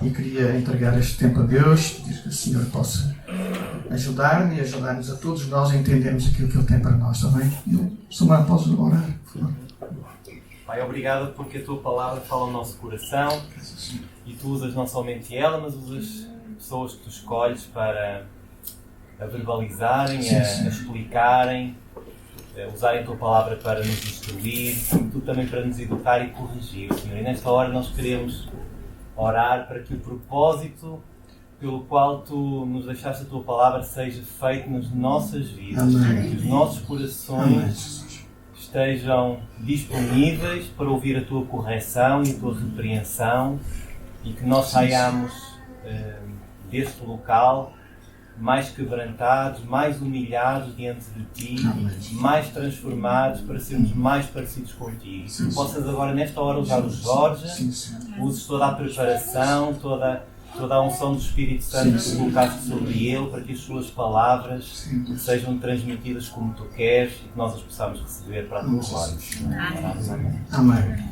e queria entregar este tempo a Deus, pedir que o Senhor possa ajudar-me e ajudar-nos a todos nós a entendermos aquilo que Ele tem para nós, está bem? Samuel, podes orar, por favor? Pai, obrigado porque a Tua Palavra fala ao nosso coração e Tu usas não somente ela, mas usas pessoas que Tu escolhes para a verbalizarem, a explicarem, usarem a Tua Palavra para nos instruir, Tu também para nos educar e corrigir, Senhor. E nesta hora nós queremos orar para que o propósito pelo qual Tu nos deixaste a Tua Palavra seja feito nas nossas vidas. Amém. Que os nossos corações estejam disponíveis para ouvir a Tua correção e a Tua repreensão e que nós saiamos deste local mais quebrantados, mais humilhados diante de Ti, mais transformados para sermos mais parecidos contigo. Que possas agora nesta hora usar o Jorge, uses toda a preparação, toda a unção do Espírito Santo que colocaste sobre ele, para que as suas palavras sejam transmitidas como Tu queres e que nós as possamos receber para a Tua glória. Amém.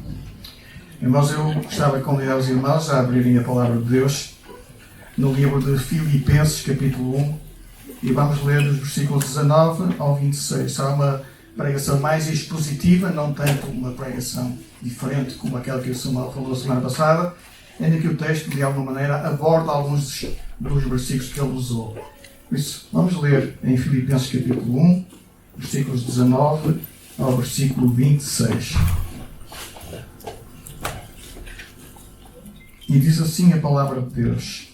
Irmãos, eu gostava de convidar os irmãos a abrirem a Palavra de Deus no livro de Filipenses, capítulo 1, e vamos ler dos versículos 19 ao 26. Será uma pregação mais expositiva, não tanto uma pregação diferente como aquela que o Samuel falou semana passada, ainda que o texto, de alguma maneira, aborda alguns dos versículos que ele usou. Por isso, vamos ler em Filipenses capítulo 1, versículos 19 ao versículo 26. E diz assim a palavra de Deus: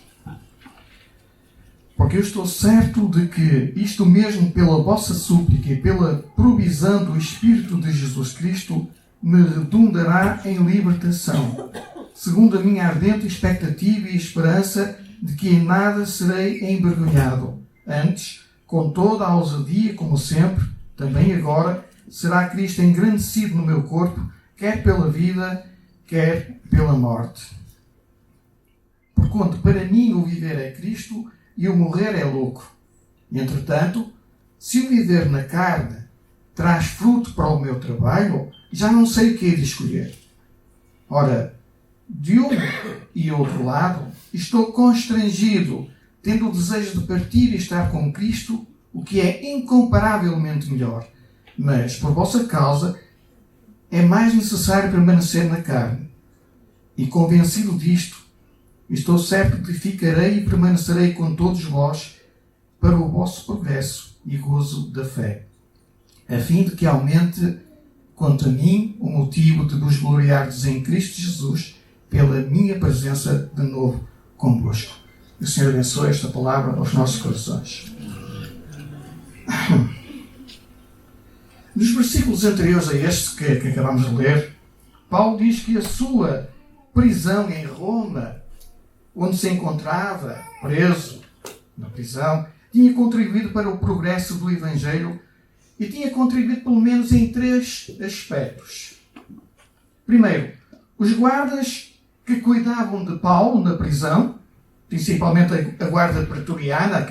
porque eu estou certo de que isto mesmo pela vossa súplica e pela provisão do Espírito de Jesus Cristo me redundará em libertação, segundo a minha ardente expectativa e esperança de que em nada serei envergonhado. Antes, com toda a ousadia, como sempre, também agora, será Cristo engrandecido no meu corpo, quer pela vida, quer pela morte. Porquanto para mim o viver é Cristo e o morrer é lucro. Entretanto, se o viver na carne traz fruto para o meu trabalho, já não sei o que hei de escolher. Ora, de um e outro lado, estou constrangido, tendo o desejo de partir e estar com Cristo, o que é incomparavelmente melhor. Mas, por vossa causa, é mais necessário permanecer na carne. E convencido disto, estou certo de que ficarei e permanecerei com todos vós para o vosso progresso e gozo da fé, a fim de que aumente, quanto a mim, o motivo de vos gloriardes em Cristo Jesus pela minha presença de novo convosco. Que o Senhor abençoe esta palavra aos nossos corações. Nos versículos anteriores a este que acabamos de ler, Paulo diz que a sua prisão em Roma, onde se encontrava preso na prisão, tinha contribuído para o progresso do Evangelho e tinha contribuído pelo menos em 3 aspectos. Primeiro, os guardas que cuidavam de Paulo na prisão, principalmente a guarda pretoriana,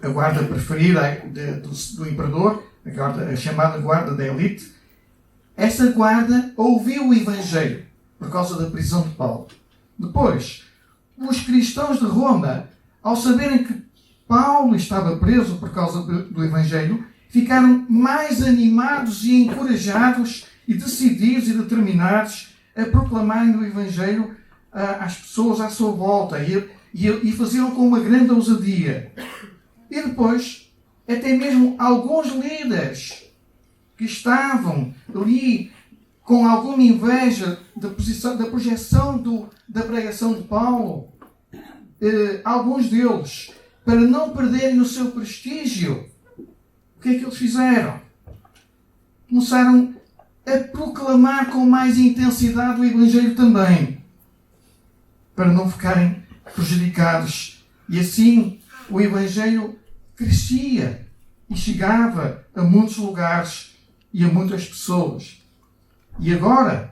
a guarda preferida do imperador, a chamada guarda da elite, essa guarda ouviu o Evangelho por causa da prisão de Paulo. Depois, os cristãos de Roma, ao saberem que Paulo estava preso por causa do Evangelho, ficaram mais animados e encorajados e decididos e determinados a proclamarem o Evangelho às pessoas à sua volta e faziam com uma grande ousadia. E depois, até mesmo alguns líderes que estavam ali com alguma inveja da projeção da pregação de Paulo, alguns deles, para não perderem o seu prestígio, o que é que eles fizeram? Começaram a proclamar com mais intensidade o Evangelho também, para não ficarem prejudicados. E assim o Evangelho crescia e chegava a muitos lugares e a muitas pessoas. E agora,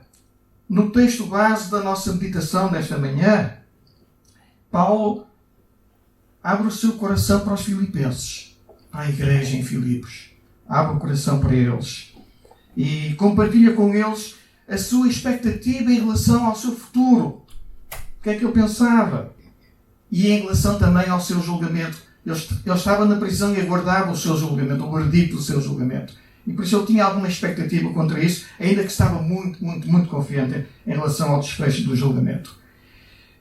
no texto base da nossa meditação desta manhã, Paulo abre o seu coração para os filipenses, para a igreja em Filipos. Abre o coração para eles e compartilha com eles a sua expectativa em relação ao seu futuro. O que é que eu pensava. E em relação também ao seu julgamento. Ele estava na prisão e aguardava o seu julgamento, o verdito do seu julgamento. E por isso eu tinha alguma expectativa contra isso, ainda que estava muito, muito, muito confiante em relação ao desfecho do julgamento.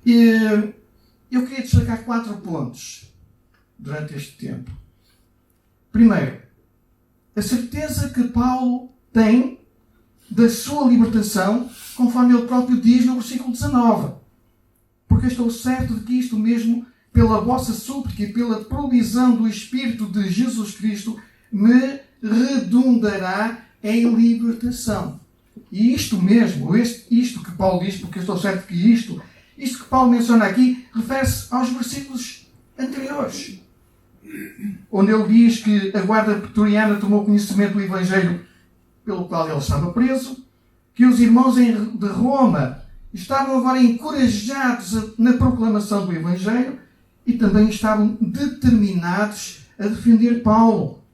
E eu queria destacar 4 pontos durante este tempo. Primeiro, a certeza que Paulo tem da sua libertação, conforme ele próprio diz no versículo 19. Porque eu estou certo de que isto mesmo, pela vossa súplica e pela provisão do Espírito de Jesus Cristo, me redundará em libertação. E isto mesmo, isto que Paulo diz, porque eu estou certo que isto que Paulo menciona aqui, refere-se aos versículos anteriores, onde ele diz que a guarda pretoriana tomou conhecimento do Evangelho pelo qual ele estava preso, que os irmãos de Roma estavam agora encorajados na proclamação do Evangelho e também estavam determinados a defender Paulo.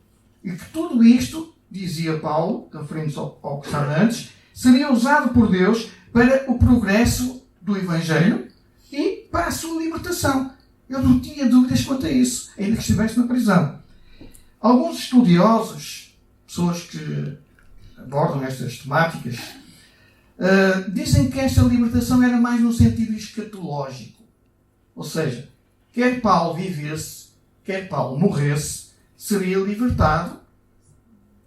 E que tudo isto, dizia Paulo, referindo-se ao que estava antes, seria usado por Deus para o progresso do Evangelho e para a sua libertação. Eu não tinha dúvidas quanto a isso, ainda que estivesse na prisão. Alguns estudiosos, pessoas que abordam estas temáticas, dizem que esta libertação era mais no sentido escatológico. Ou seja, quer Paulo vivesse, quer Paulo morresse, seria libertado,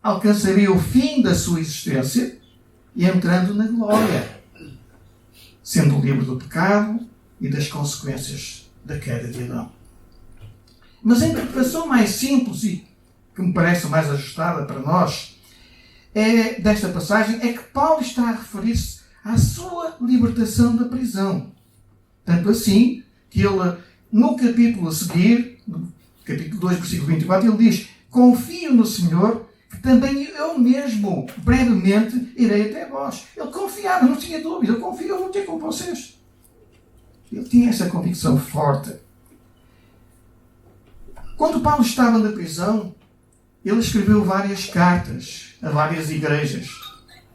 alcançaria o fim da sua existência e entrando na glória, sendo livre do pecado e das consequências da queda de Adão. Mas a interpretação mais simples e que me parece mais ajustada para nós desta passagem é que Paulo está a referir-se à sua libertação da prisão. Tanto assim que ele, no capítulo a seguir, no capítulo 2, versículo 24, ele diz: confio no Senhor, que também eu mesmo, brevemente, irei até vós. Ele confiava, não tinha dúvida. Eu confio, eu vou ter com vocês. Ele tinha essa convicção forte. Quando Paulo estava na prisão, ele escreveu várias cartas a várias igrejas.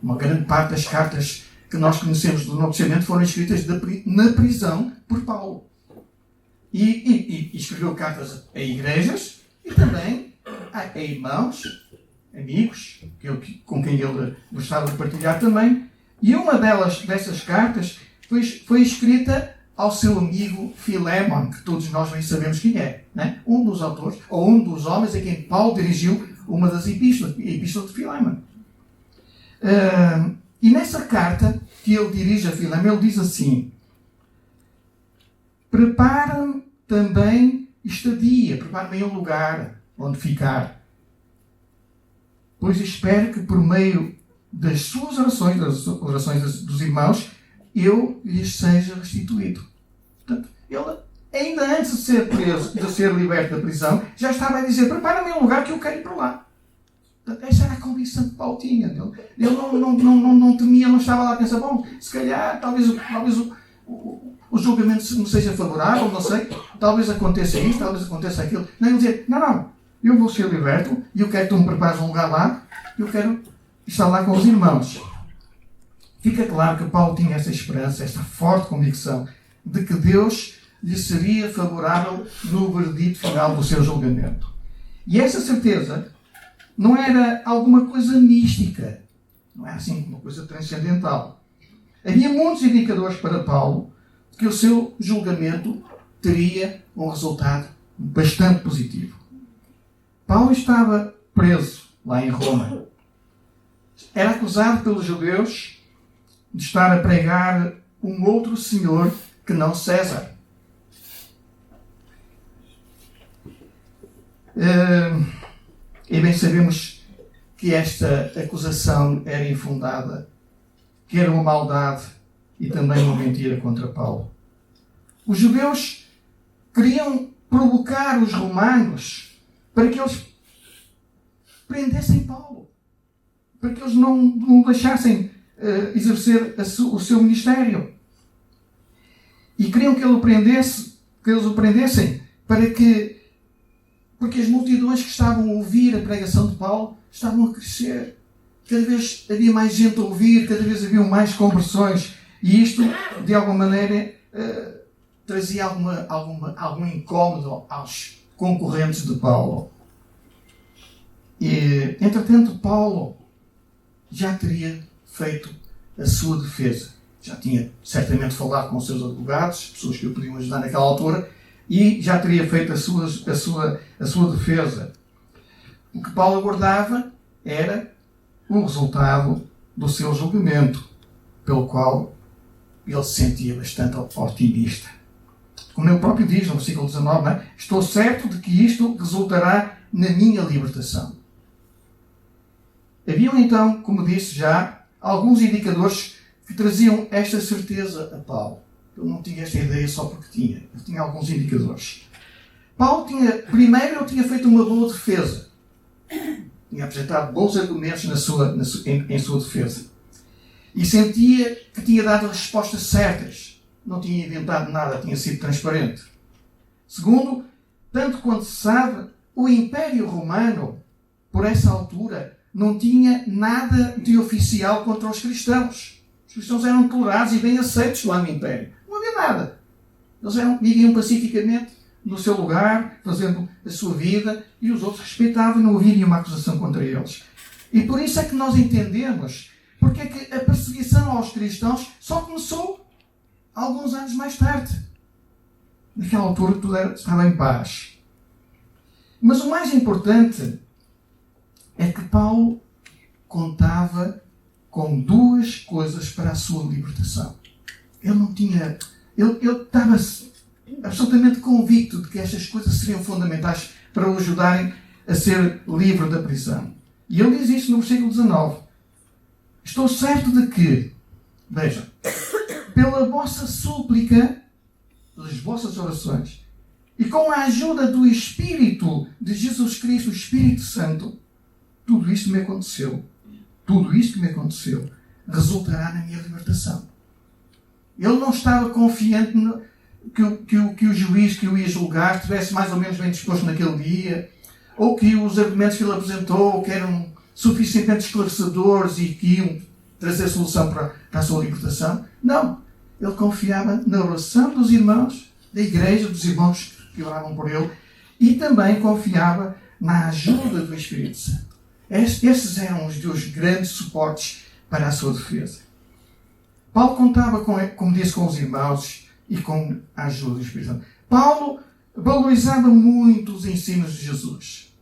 Uma grande parte das cartas que nós conhecemos do Novo Testamento foram escritas na prisão por Paulo. E escreveu cartas a igrejas e também a irmãos, amigos, com quem ele gostava de partilhar também. E uma dessas cartas foi escrita ao seu amigo Filémon, que todos nós bem sabemos quem é, né? Um dos autores, ou um dos homens a quem Paulo dirigiu uma das epístolas, a epístola de Filémon. E nessa carta que ele dirige a Filémon, ele diz assim: prepara-me também estadia, prepara-me um lugar onde ficar, pois espero que por meio das suas orações, das orações dos irmãos, eu lhes seja restituído. Portanto, ele, ainda antes de ser preso, de ser liberto da prisão, já estava a dizer: prepara-me um lugar que eu quero ir para lá. Portanto, essa era a convicção que Paulo tinha. Ele não temia, não estava lá a pensar: bom, se calhar, talvez o julgamento não seja favorável, não sei, talvez aconteça isto, talvez aconteça aquilo. Não, ele dizia: não, eu vou ser liberto e eu quero que tu me prepares um lugar lá, eu quero estar lá com os irmãos. Fica claro que Paulo tinha essa esperança, esta forte convicção de que Deus lhe seria favorável no veredito final do seu julgamento. E essa certeza não era alguma coisa mística, não é assim uma coisa transcendental. Havia muitos indicadores para Paulo de que o seu julgamento teria um resultado bastante positivo. Paulo estava preso lá em Roma. Era acusado pelos judeus de estar a pregar um outro senhor que não César. E bem sabemos que esta acusação era infundada, que era uma maldade e também uma mentira contra Paulo. Os judeus queriam provocar os romanos para que eles prendessem Paulo, para que eles não deixassem exercer o seu ministério. E queriam que eles o prendessem porque as multidões que estavam a ouvir a pregação de Paulo estavam a crescer. Cada vez havia mais gente a ouvir, cada vez haviam mais conversões. E isto, de alguma maneira, trazia algum incómodo aos concorrentes de Paulo. E, entretanto, Paulo já teria feito a sua defesa. Já tinha certamente falado com os seus advogados, pessoas que o podiam ajudar naquela altura, e já teria feito a sua defesa. O que Paulo aguardava era o resultado do seu julgamento, pelo qual ele se sentia bastante otimista. Como ele próprio diz no versículo 19, não é? Estou certo de que isto resultará na minha libertação. Haviam então, como disse já, alguns indicadores que traziam esta certeza a Paulo. Ele não tinha esta ideia só porque tinha. Ele tinha alguns indicadores. Paulo primeiro tinha feito uma boa defesa. Tinha apresentado bons argumentos em sua defesa. E sentia que tinha dado respostas certas. Não tinha inventado nada, tinha sido transparente. Segundo, tanto quanto se sabe, o Império Romano, por essa altura, não tinha nada de oficial contra os cristãos. Os cristãos eram tolerados e bem aceitos lá no Império. Não havia nada. Eles viviam pacificamente no seu lugar, fazendo a sua vida, e os outros respeitavam e não havia nenhuma acusação contra eles. E por isso é que nós entendemos porque é que a perseguição aos cristãos só começou alguns anos mais tarde. Naquela altura tudo estava em paz. Mas o mais importante é que Paulo contava com duas coisas para a sua libertação. Ele estava absolutamente convicto de que estas coisas seriam fundamentais para o ajudarem a ser livre da prisão. E ele diz isso no versículo 19. Estou certo de que, vejam, pela vossa súplica, pelas vossas orações, e com a ajuda do Espírito de Jesus Cristo, o Espírito Santo, tudo isto me aconteceu. Tudo isto que me aconteceu resultará na minha libertação. Ele não estava confiante que o juiz que o ia julgar estivesse mais ou menos bem disposto naquele dia, ou que os argumentos que ele apresentou que eram suficientemente esclarecedores e que iam trazer solução para a sua libertação. Não. Ele confiava na oração dos irmãos, da igreja, dos irmãos que oravam por ele, e também confiava na ajuda do Espírito Santo. Esses eram os dois grandes suportes para a sua defesa. Paulo contava, como disse, com os irmãos e com a ajuda do Espírito Santo. Paulo valorizava muito os ensinos de Jesus.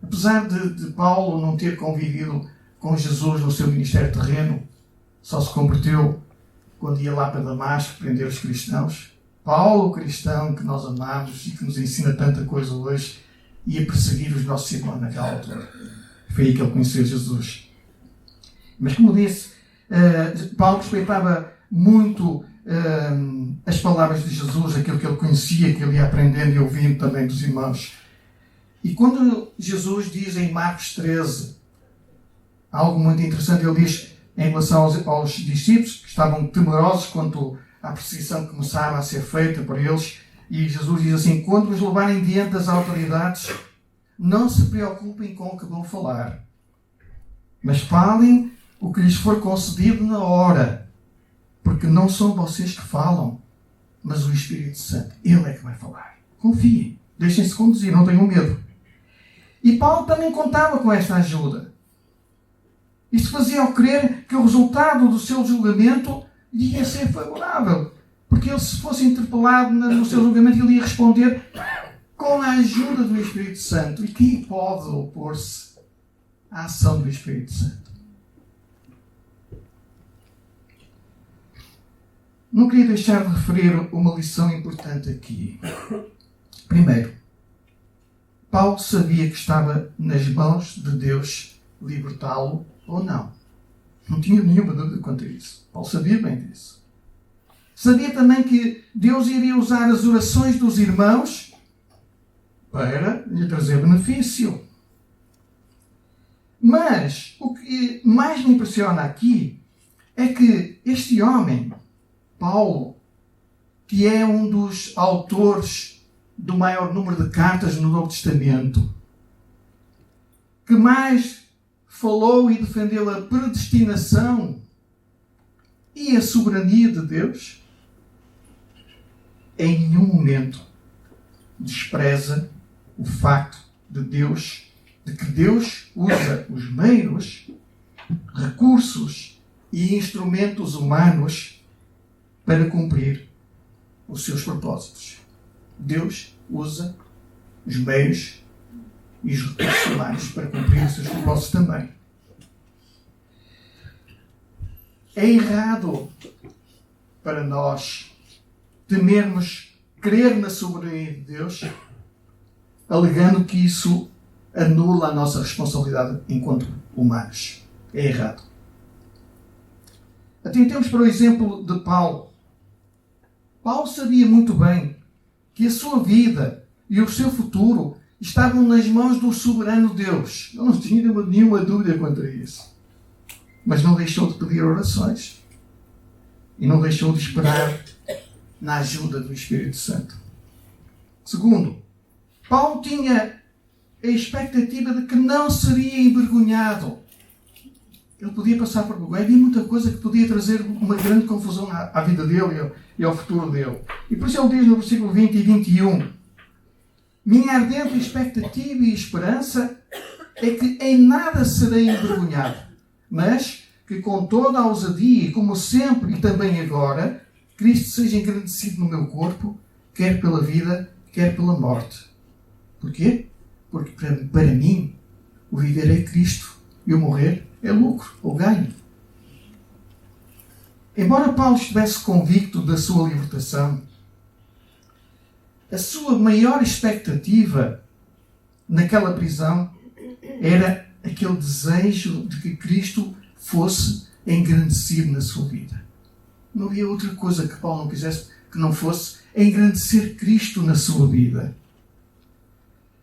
Apesar de Paulo não ter convivido com Jesus no seu ministério terreno, só se converteu quando ia lá para Damasco prender os cristãos. Paulo, o cristão que nós amamos e que nos ensina tanta coisa hoje, ia perseguir os nossos irmãos naquela altura. Foi aí que ele conheceu Jesus. Mas, como disse, Paulo respeitava muito as palavras de Jesus, aquilo que ele conhecia, que ele ia aprendendo e ouvindo também dos irmãos. E quando Jesus diz em Marcos 13 algo muito interessante, ele diz em relação aos discípulos que estavam temerosos quanto à perseguição que começava a ser feita por eles, e Jesus diz assim: quando os levarem diante das autoridades, não se preocupem com o que vão falar, mas falem o que lhes for concedido na hora, porque não são vocês que falam, mas o Espírito Santo. Ele é que vai falar. Confiem, deixem-se conduzir, não tenham medo. E Paulo também contava com esta ajuda. Isto fazia-o crer que o resultado do seu julgamento ia ser favorável, porque ele, se fosse interpelado no seu julgamento, ele ia responder com a ajuda do Espírito Santo. E quem pode opor-se à ação do Espírito Santo? Não queria deixar de referir uma lição importante aqui. Primeiro, Paulo sabia que estava nas mãos de Deus libertá-lo ou não. Não tinha nenhuma dúvida quanto a isso. Paulo sabia bem disso. Sabia também que Deus iria usar as orações dos irmãos para lhe trazer benefício. Mas o que mais me impressiona aqui é que este homem, Paulo, que é um dos autores do maior número de cartas no Novo Testamento, que mais falou e defendeu a predestinação e a soberania de Deus, em nenhum momento despreza o facto de que Deus usa os meios, recursos e instrumentos humanos para cumprir os seus propósitos. Deus usa os meios e os recursos humanos para cumprir os seus propósitos também. É errado para nós temermos crer na soberania de Deus, alegando que isso anula a nossa responsabilidade enquanto humanos. É errado. Atentemos para o exemplo de Paulo. Paulo sabia muito bem que a sua vida e o seu futuro estavam nas mãos do soberano Deus. Ele não tinha nenhuma dúvida quanto a isso. Mas não deixou de pedir orações. E não deixou de esperar na ajuda do Espírito Santo. Segundo, Paulo tinha a expectativa de que não seria envergonhado. Ele podia passar por vergonha. Havia muita coisa que podia trazer uma grande confusão à vida dele e ao futuro dele. E por isso ele diz no versículo 20 e 21: minha ardente expectativa e esperança é que em nada serei envergonhado, mas que com toda a ousadia, e como sempre e também agora, Cristo seja engrandecido no meu corpo, quer pela vida, quer pela morte. Porquê? Porque para mim o viver é Cristo e o morrer é lucro ou ganho. Embora Paulo estivesse convicto da sua libertação, a sua maior expectativa naquela prisão era aquele desejo de que Cristo fosse engrandecido na sua vida. Não havia outra coisa que Paulo não quisesse que não fosse engrandecer Cristo na sua vida.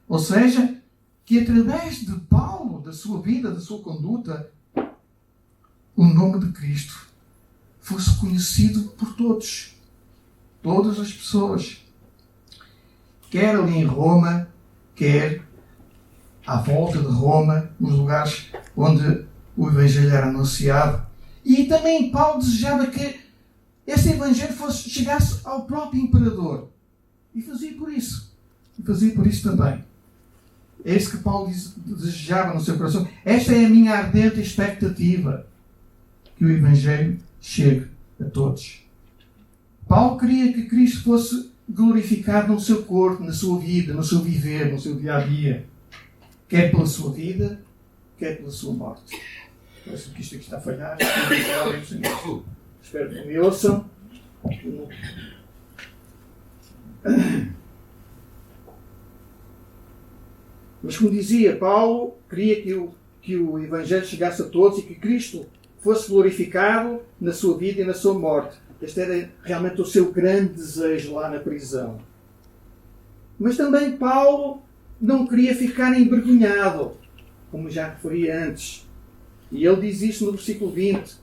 Ou seja, que através de Paulo, da sua vida, da sua conduta, o nome de Cristo fosse conhecido por todos. Todas as pessoas. Quer ali em Roma, quer à volta de Roma, nos lugares onde o Evangelho era anunciado. E também Paulo desejava que esse Evangelho chegasse ao próprio imperador. E fazia por isso. E fazia por isso também. É isso que Paulo desejava no seu coração. Esta é a minha ardente expectativa. Que o Evangelho chegue a todos. Paulo queria que Cristo fosse glorificado no seu corpo, na sua vida, no seu viver, no seu dia-a-dia. Quer pela sua vida, quer pela sua morte. Parece que isto aqui está a falhar. Espero que me ouçam. Mas como dizia, Paulo queria que o Evangelho chegasse a todos e que Cristo fosse glorificado na sua vida e na sua morte. Este era realmente o seu grande desejo lá na prisão. Mas também Paulo não queria ficar envergonhado, como já referi antes. E ele diz isto no versículo 20.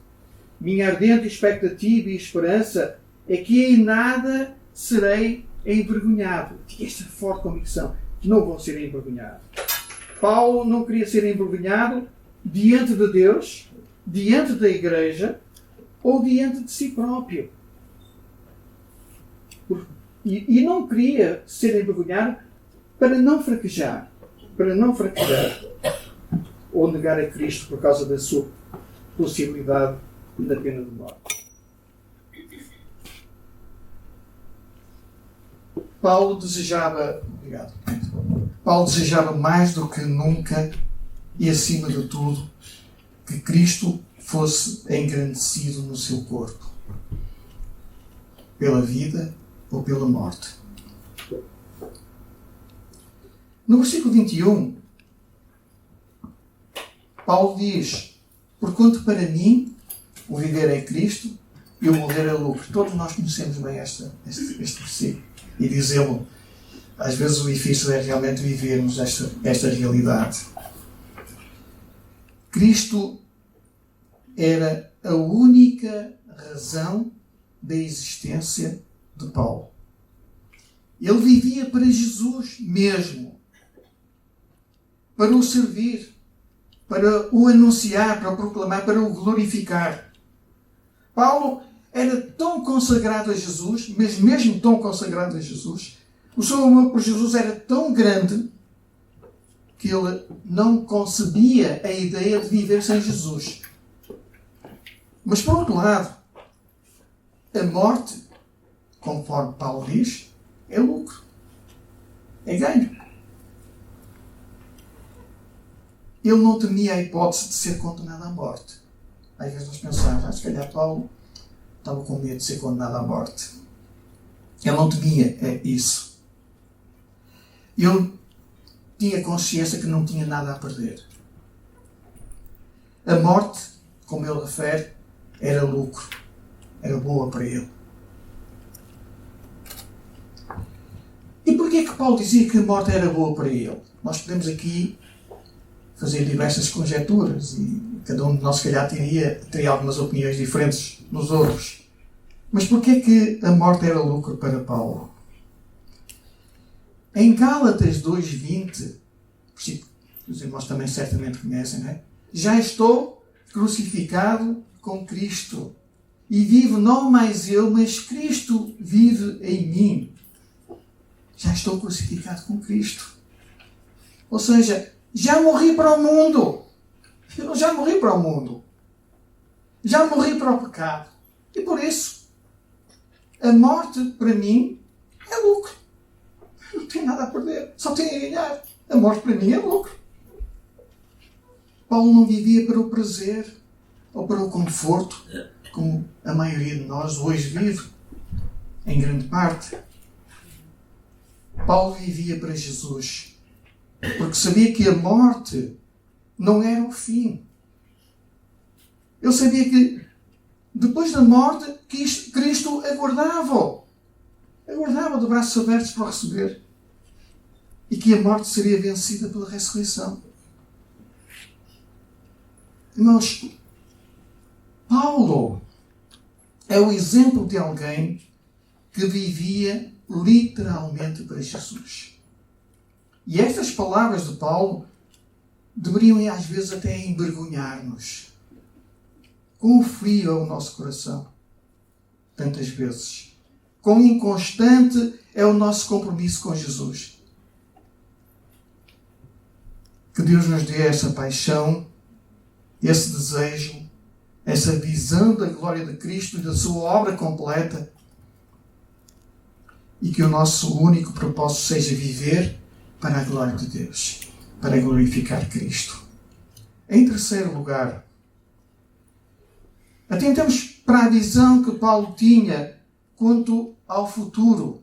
Minha ardente expectativa e esperança é que em nada serei envergonhado. Tinha esta forte convicção que não vão ser envergonhados. Paulo não queria ser envergonhado diante de Deus, diante da igreja ou diante de si próprio. E não queria ser envergonhado para não fraquejar, ou negar a Cristo por causa da sua possibilidade da pena de morte. Paulo desejava mais do que nunca e acima de tudo que Cristo fosse engrandecido no seu corpo, pela vida ou pela morte. No versículo 21, Paulo diz: porquanto para mim o viver é Cristo e o morrer é lucro. Todos nós conhecemos bem este versículo. E dizê-lo, às vezes o difícil é realmente vivermos esta realidade. Cristo era a única razão da existência de Paulo. Ele vivia para Jesus mesmo, para o servir, para o anunciar, para o proclamar, para o glorificar. Paulo era tão consagrado a Jesus, mas mesmo tão consagrado a Jesus, o seu amor por Jesus era tão grande que ele não concebia a ideia de viver sem Jesus. Mas, por outro lado, a morte, conforme Paulo diz, é lucro, é ganho. Ele não temia a hipótese de ser condenado à morte. Às vezes nós pensamos, se calhar Paulo estava com medo de ser condenado à morte. Ele não temia isso. Ele tinha consciência que não tinha nada a perder. A morte, como ele refere, era lucro. Era boa para ele. E porquê que Paulo dizia que a morte era boa para ele? Nós podemos aqui fazer diversas conjecturas e cada um de nós, se calhar, teria algumas opiniões diferentes nos outros. Mas porquê que a morte era lucro para Paulo? Em Gálatas 2:20, versículo que os irmãos também certamente conhecem, não é? Já estou crucificado com Cristo e vivo não mais eu, mas Cristo vive em mim. Já estou crucificado com Cristo. Ou seja, já morri para o mundo. Eu já morri para o mundo. Já morri para o pecado. E por isso, a morte para mim é lucro. Não tenho nada a perder. Só tenho a ganhar. A morte para mim é lucro. Paulo não vivia para o prazer ou para o conforto, como a maioria de nós hoje vive, em grande parte. Paulo vivia para Jesus, porque sabia que a morte não era o fim. Ele sabia que depois da morte Cristo aguardava de braços abertos para o receber, e que a morte seria vencida pela ressurreição. Irmãos, Paulo é o exemplo de alguém que vivia literalmente para Jesus. E estas palavras de Paulo deveriam às vezes até envergonhar-nos. Quão frio é o nosso coração, tantas vezes. Quão inconstante é o nosso compromisso com Jesus. Que Deus nos dê essa paixão, esse desejo, essa visão da glória de Cristo e da sua obra completa, e que o nosso único propósito seja viver para a glória de Deus, para glorificar Cristo. Em terceiro lugar, atentamos para a visão que Paulo tinha quanto ao futuro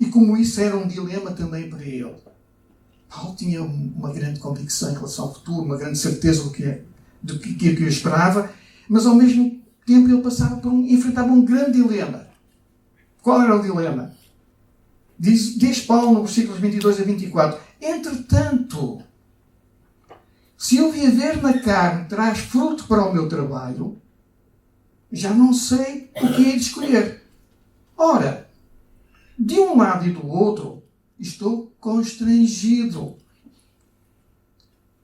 e como isso era um dilema também para ele. Paulo tinha uma grande convicção em relação ao futuro, uma grande certeza do que o esperava, mas ao mesmo tempo ele enfrentava um grande dilema. Qual era o dilema? Diz Paulo no versículos 22 a 24: entretanto, se eu viver na carne traz fruto para o meu trabalho, já não sei o que hei de escolher. Ora, de um lado e do outro, estou constrangido,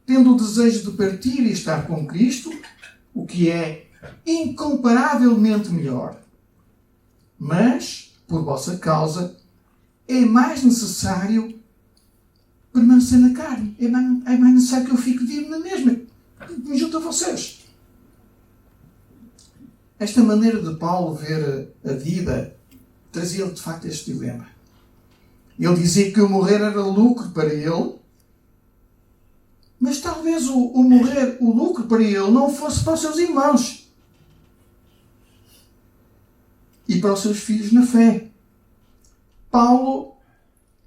tendo o desejo de partir e estar com Cristo, o que é incomparavelmente melhor. Mas, por vossa causa, é mais necessário permanecer na carne. É mais necessário que eu fique vivo na mesma, junto a vocês. Esta maneira de Paulo ver a vida trazia-lhe de facto este dilema. Ele dizia que o morrer era lucro para ele, mas talvez o lucro para ele não fosse para os seus irmãos e para os seus filhos na fé. Paulo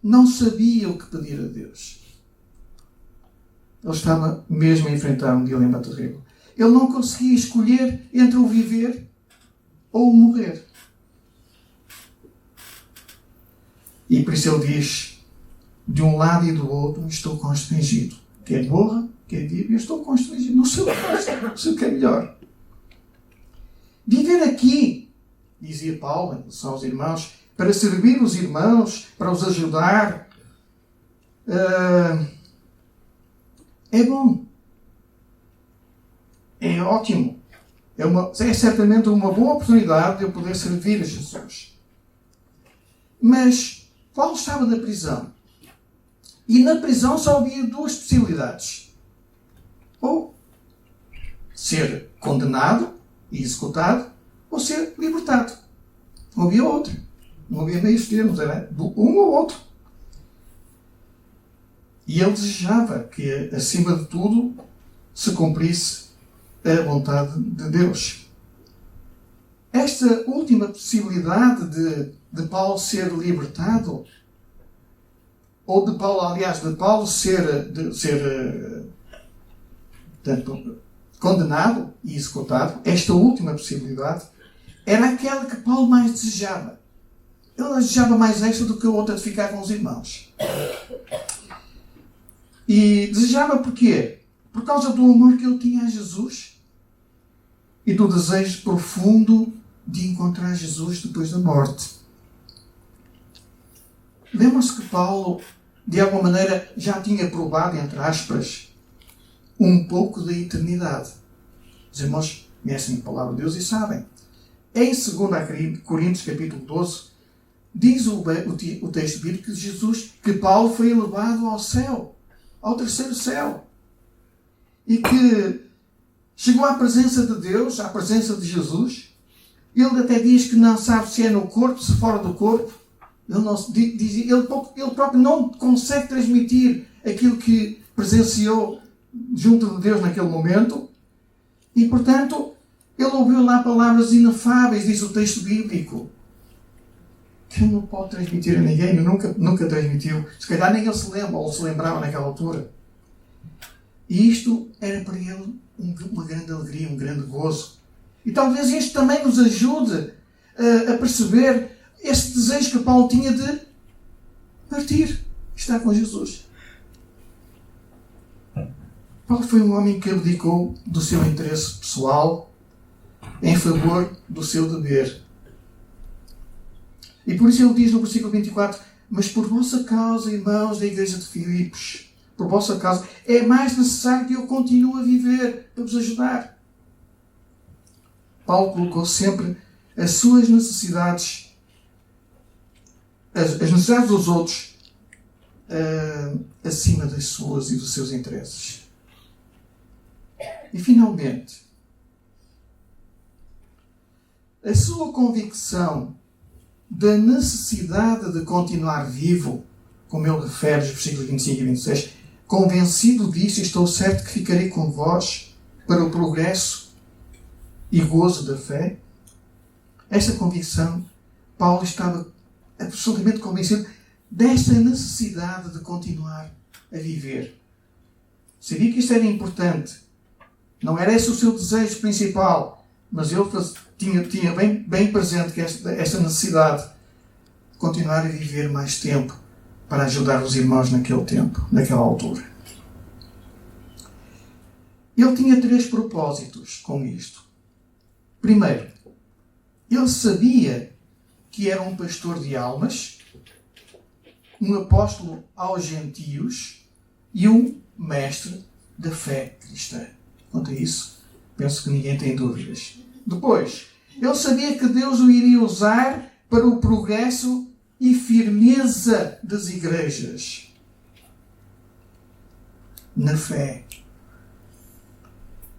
não sabia o que pedir a Deus. Ele estava mesmo a enfrentar um dilema terrível. Ele não conseguia escolher entre o viver ou o morrer. E por isso ele diz, de um lado e do outro estou constrangido. Quer morra, quer viva, eu estou constrangido. Não sei o que fazer, não sei o que é melhor. Viver aqui, dizia Paulo em relação aos irmãos, para servir os irmãos, para os ajudar, é bom. É ótimo. É certamente uma boa oportunidade de eu poder servir a Jesus. Mas Paulo estava na prisão. E na prisão só havia duas possibilidades. Ou ser condenado e executado, ou ser libertado. Não havia outra. Não havia meios termos. Era do um ou outro. E ele desejava que, acima de tudo, se cumprisse a vontade de Deus. Esta última possibilidade de Paulo ser libertado, ou de Paulo ser condenado e executado, esta última possibilidade, era aquela que Paulo mais desejava. Ele desejava mais esta do que a outra de ficar com os irmãos. E desejava porquê? Por causa do amor que ele tinha a Jesus e do desejo profundo de encontrar Jesus depois da morte. Lembram-se que Paulo, de alguma maneira, já tinha provado, entre aspas, um pouco da eternidade. Os irmãos conhecem a palavra de Deus e sabem. Em 2 Coríntios, capítulo 12, diz o texto bíblico que Paulo foi elevado ao céu, ao terceiro céu. E que chegou à presença de Deus, à presença de Jesus. Ele até diz que não sabe se é no corpo, se fora do corpo. Ele próprio não consegue transmitir aquilo que presenciou junto de Deus naquele momento. E, portanto, ele ouviu lá palavras inefáveis, diz o texto bíblico, que ele não pode transmitir a ninguém, nunca transmitiu. Se calhar nem ele se lembra, ou se lembrava naquela altura. E isto era para ele uma grande alegria, um grande gozo. E talvez isto também nos ajude a perceber esse desejo que Paulo tinha de partir, estar com Jesus. Paulo foi um homem que abdicou do seu interesse pessoal em favor do seu dever. E por isso ele diz no versículo 24: mas por vossa causa, irmãos da igreja de Filipos, por vossa causa, é mais necessário que eu continue a viver para vos ajudar. Paulo colocou sempre as suas necessidades, as necessidades dos outros, acima das suas e dos seus interesses. E finalmente, a sua convicção da necessidade de continuar vivo, como ele refere nos versículos 25 e 26, convencido disso, estou certo que ficarei com vós para o progresso e gozo da fé. Esta convicção, Paulo estava absolutamente convencido desta necessidade de continuar a viver. Sabia que isto era importante. Não era esse o seu desejo principal, mas ele tinha bem presente que esta necessidade de continuar a viver mais tempo para ajudar os irmãos naquele tempo, naquela altura. Ele tinha 3 propósitos com isto. Primeiro, ele sabia que era um pastor de almas, um apóstolo aos gentios e um mestre da fé cristã. Quanto a isso, penso que ninguém tem dúvidas. Depois, ele sabia que Deus o iria usar para o progresso e firmeza das igrejas na fé.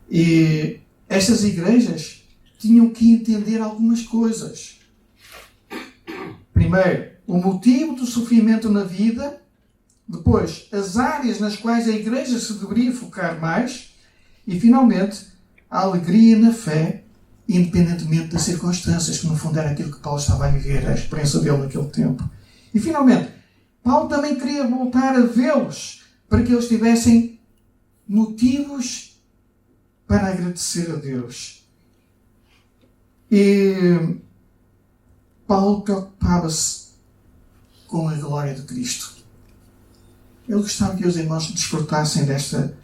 E estas igrejas tinham que entender algumas coisas. Primeiro, o motivo do sofrimento na vida. Depois, as áreas nas quais a igreja se deveria focar mais. E, finalmente, a alegria na fé, independentemente das circunstâncias, que no fundo era aquilo que Paulo estava a viver, a experiência dele naquele tempo. E, finalmente, Paulo também queria voltar a vê-los para que eles tivessem motivos para agradecer a Deus. E Paulo preocupava-se com a glória de Cristo. Ele gostava que os irmãos desfrutassem desta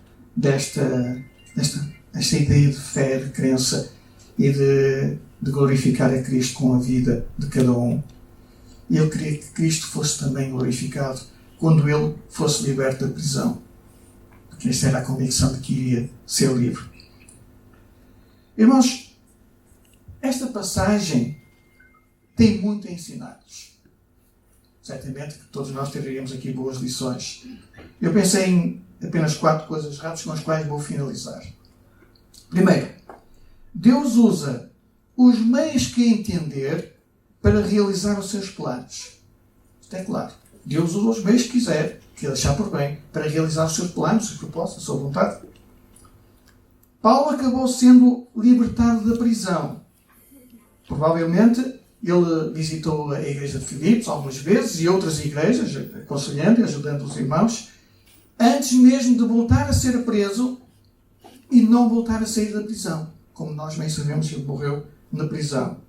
ideia de fé, de crença e de glorificar a Cristo com a vida de cada um. E ele queria que Cristo fosse também glorificado quando ele fosse liberto da prisão. Porque esta era a convicção de que iria ser livre. Irmãos, esta passagem tem muito a ensinar-nos. Certamente que todos nós teremos aqui boas lições. Eu pensei em apenas 4 coisas rápidas com as quais vou finalizar. Primeiro, Deus usa os meios que entender para realizar os seus planos. Isto é claro. Deus usa os meios que quiser, que achar por bem, para realizar os seus planos, os seus propósitos, a sua vontade. Paulo acabou sendo libertado da prisão. Provavelmente ele visitou a igreja de Filipos algumas vezes e outras igrejas, aconselhando e ajudando os irmãos, antes mesmo de voltar a ser preso e não voltar a sair da prisão. Como nós bem sabemos, ele morreu na prisão.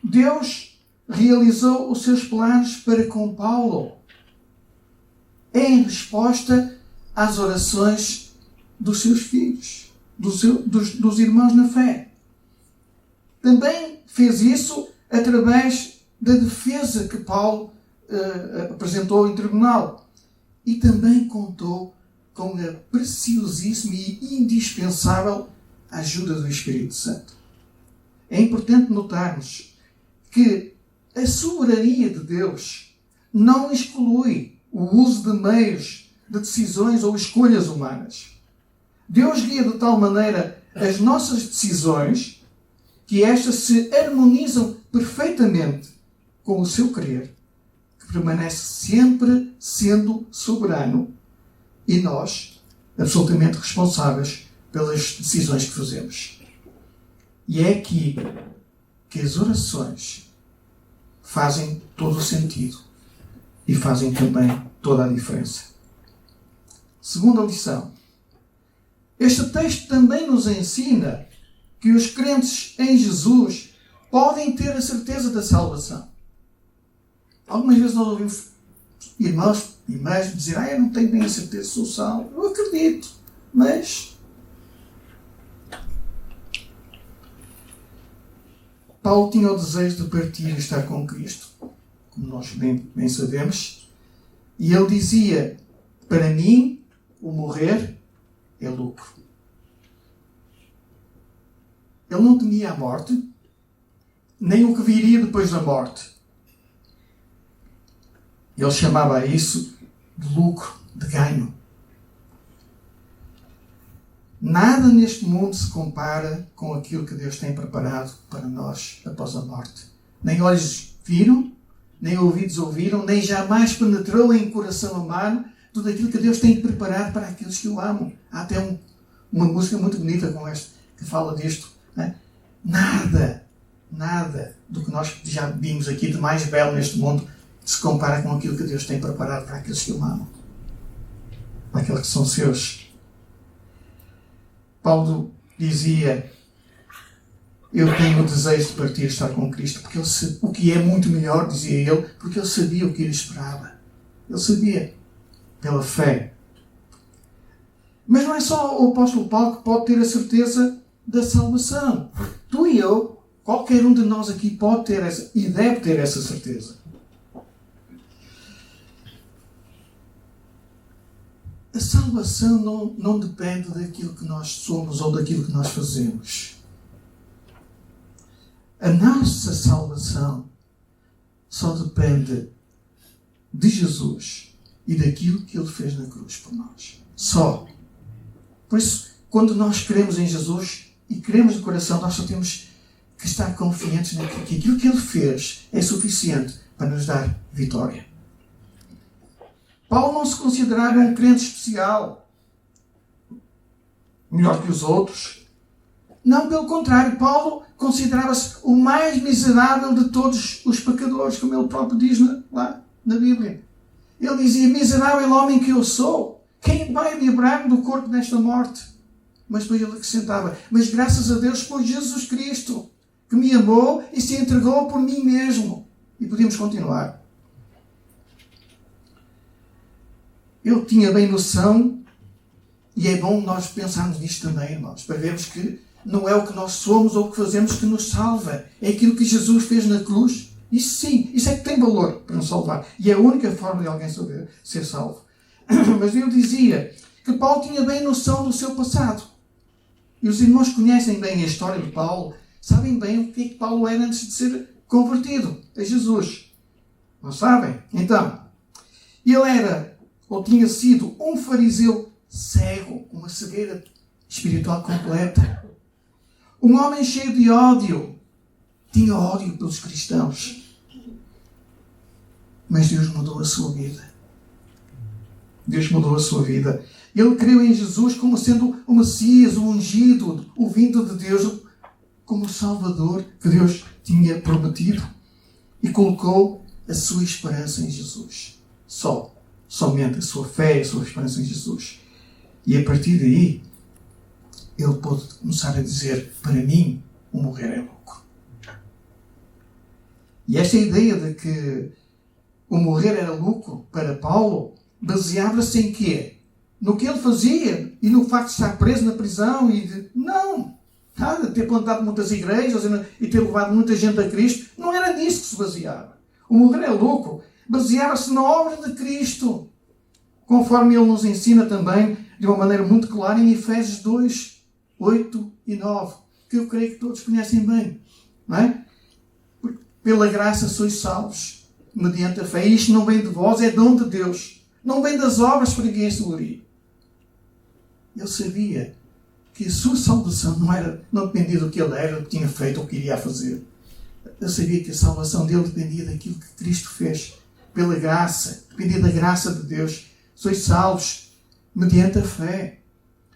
Deus realizou os seus planos para com Paulo em resposta às orações dos seus filhos, dos irmãos na fé. Também fez isso através da defesa que Paulo apresentou em tribunal. E também contou com a preciosíssima e indispensável ajuda do Espírito Santo. É importante notarmos que a soberania de Deus não exclui o uso de meios, de decisões ou escolhas humanas. Deus guia de tal maneira as nossas decisões que estas se harmonizam perfeitamente com o seu querer, que permanece sempre sendo soberano e nós absolutamente responsáveis pelas decisões que fazemos. E é aqui que as orações fazem todo o sentido e fazem também toda a diferença. Segunda lição. Este texto também nos ensina que os crentes em Jesus podem ter a certeza da salvação. Algumas vezes nós ouvimos irmãos e irmãs dizer: eu não tenho bem a certeza se sou salvo. Eu acredito, mas Paulo tinha o desejo de partir e estar com Cristo, como nós bem sabemos, e ele dizia: para mim, o morrer é lucro. Ele não temia a morte, nem o que viria depois da morte. Ele chamava isso de lucro, de ganho. Nada neste mundo se compara com aquilo que Deus tem preparado para nós após a morte. Nem olhos viram, nem ouvidos ouviram, nem jamais penetrou em coração humano tudo aquilo que Deus tem preparado para aqueles que o amam. Há até uma música muito bonita com esta que fala disto. Né? Nada do que nós já vimos aqui de mais belo neste mundo se compara com aquilo que Deus tem preparado para aqueles que o amam, para aqueles que são seus. Paulo dizia: eu tenho o desejo de partir e estar com Cristo, porque o que é muito melhor, dizia ele, porque ele sabia o que ele esperava. Ele sabia, pela fé. Mas não é só o apóstolo Paulo que pode ter a certeza da salvação. Tu e eu, qualquer um de nós aqui pode ter essa, e deve ter essa certeza. A salvação não depende daquilo que nós somos ou daquilo que nós fazemos. A nossa salvação só depende de Jesus e daquilo que Ele fez na cruz por nós. Só. Por isso, quando nós cremos em Jesus e cremos de coração, nós só temos que estar confiantes que aquilo que Ele fez é suficiente para nos dar vitória. Paulo não se considerava um crente especial, melhor que os outros. Não, pelo contrário, Paulo considerava-se o mais miserável de todos os pecadores, como ele próprio diz lá na Bíblia. Ele dizia: miserável homem que eu sou, quem vai livrar-me do corpo desta morte? Mas depois ele acrescentava: mas graças a Deus por Jesus Cristo, que me amou e se entregou por mim mesmo. E podíamos continuar. Eu tinha bem noção, e é bom nós pensarmos nisto também, irmãos, para vermos que não é o que nós somos ou o que fazemos que nos salva. É aquilo que Jesus fez na cruz. Isso sim, isso é que tem valor para nos salvar. E é a única forma de alguém ser salvo. Mas eu dizia que Paulo tinha bem noção do seu passado. E os irmãos conhecem bem a história de Paulo. sabem bem o que é que Paulo era antes de ser convertido a Jesus. Não sabem? Então, ele era, ou tinha sido, um fariseu cego, com uma cegueira espiritual completa. Um homem cheio de ódio. Tinha ódio pelos cristãos. Mas Deus mudou a sua vida. Deus mudou a sua vida. Ele creu em Jesus como sendo o Messias, o ungido, o vindo de Deus, como o Salvador que Deus tinha prometido. E colocou a sua esperança em Jesus. Somente a sua fé, a sua esperança em Jesus. E a partir daí, ele pôde começar a dizer, para mim, o morrer é lucro. E esta ideia de que o morrer era lucro para Paulo, baseava-se em quê? No que ele fazia e no facto de estar preso na prisão e de... Não! Nada de ter plantado muitas igrejas e ter levado muita gente a Cristo. Não era nisso que se baseava. O morrer é lucro. Baseava-se na obra de Cristo. Conforme ele nos ensina também, de uma maneira muito clara, em Efésios 2, 8 e 9. Que eu creio que todos conhecem bem. Não é? Pela graça sois salvos, mediante a fé. E isto não vem de vós, é dom de Deus. Não vem das obras para ninguém se glorie. Ele sabia que a sua salvação não dependia do que ele era, do que tinha feito ou que iria fazer. Ele sabia que a salvação dele dependia daquilo que Cristo fez. Pela graça. Dependia da graça de Deus. Sois salvos mediante a fé.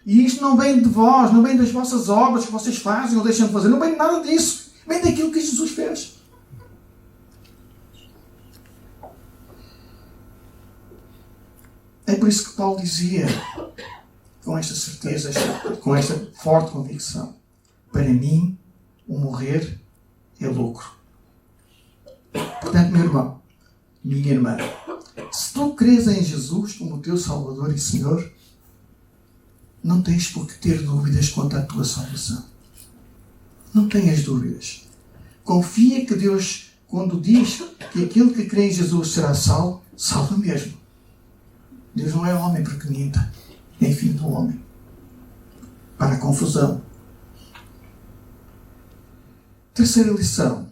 E isto não vem de vós, não vem das vossas obras que vocês fazem ou deixam de fazer. Não vem de nada disso. Vem daquilo que Jesus fez. É por isso que Paulo dizia, com esta certeza, com esta forte convicção, para mim, o morrer é lucro. Portanto, meu irmão, minha irmã, se tu crês em Jesus como teu Salvador e Senhor, não tens por que ter dúvidas quanto à tua salvação. Não tenhas dúvidas. Confia que Deus, quando diz que aquele que crê em Jesus será salvo, salva mesmo. Deus não é homem para que minta, nem filho do homem. Para a confusão. Terceira lição.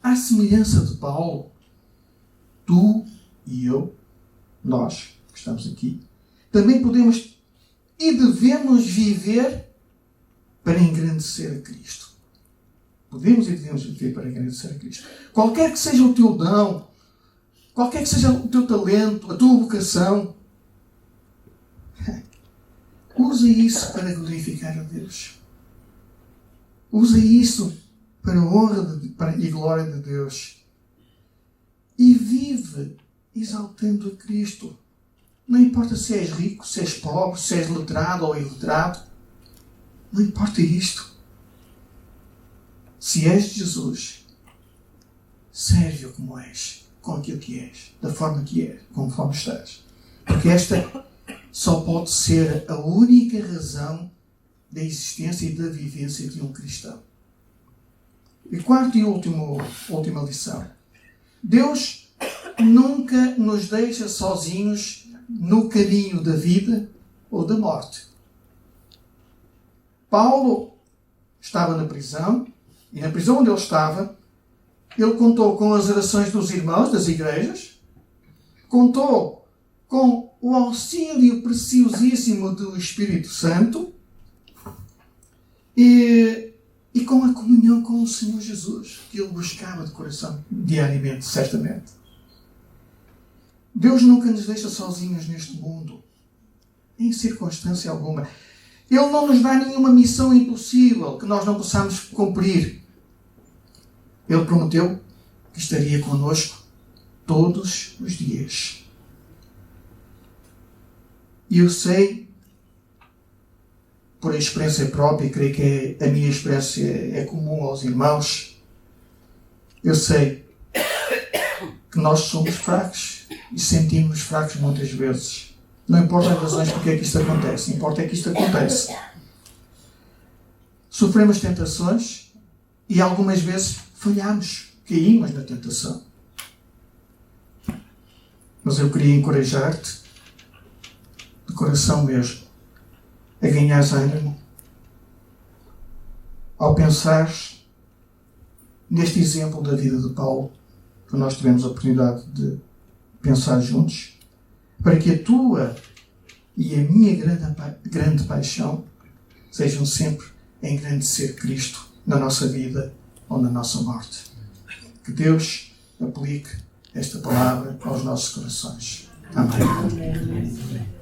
À semelhança de Paulo, tu e eu, nós que estamos aqui, também podemos e devemos viver para engrandecer a Cristo. Podemos e devemos viver para engrandecer a Cristo. Qualquer que seja o teu dom, qualquer que seja o teu talento, a tua vocação, usa isso para glorificar a Deus. Usa isso para a honra e glória de Deus. E vive exaltando a Cristo. Não importa se és rico, se és pobre, se és letrado ou iletrado. Não importa isto. Se és de Jesus, serve-o como és. Com aquilo que és, da forma que és, conforme estás. Porque esta só pode ser a única razão da existência e da vivência de um cristão. E quarta e última lição. Deus nunca nos deixa sozinhos no caminho da vida ou da morte. Paulo estava na prisão, e na prisão onde ele estava, ele contou com as orações dos irmãos das igrejas, contou com o auxílio preciosíssimo do Espírito Santo e com a comunhão com o Senhor Jesus, que ele buscava de coração diariamente, certamente. Deus nunca nos deixa sozinhos neste mundo, em circunstância alguma. Ele não nos dá nenhuma missão impossível que nós não possamos cumprir. Ele prometeu que estaria connosco todos os dias. E eu sei, por experiência própria, e creio que a minha experiência é comum aos irmãos, eu sei que nós somos fracos e sentimos-nos fracos muitas vezes. Não importa as razões porque é que isto acontece, importa é que isto acontece. Sofremos tentações e algumas vezes falhamos, caímos na tentação. Mas eu queria encorajar-te, de coração mesmo, a ganhares ânimo, ao pensar neste exemplo da vida de Paulo, que nós tivemos a oportunidade de pensar juntos, para que a tua e a minha grande paixão sejam sempre engrandecer Cristo na nossa vida ou na nossa morte. Que Deus aplique esta palavra aos nossos corações. Amém.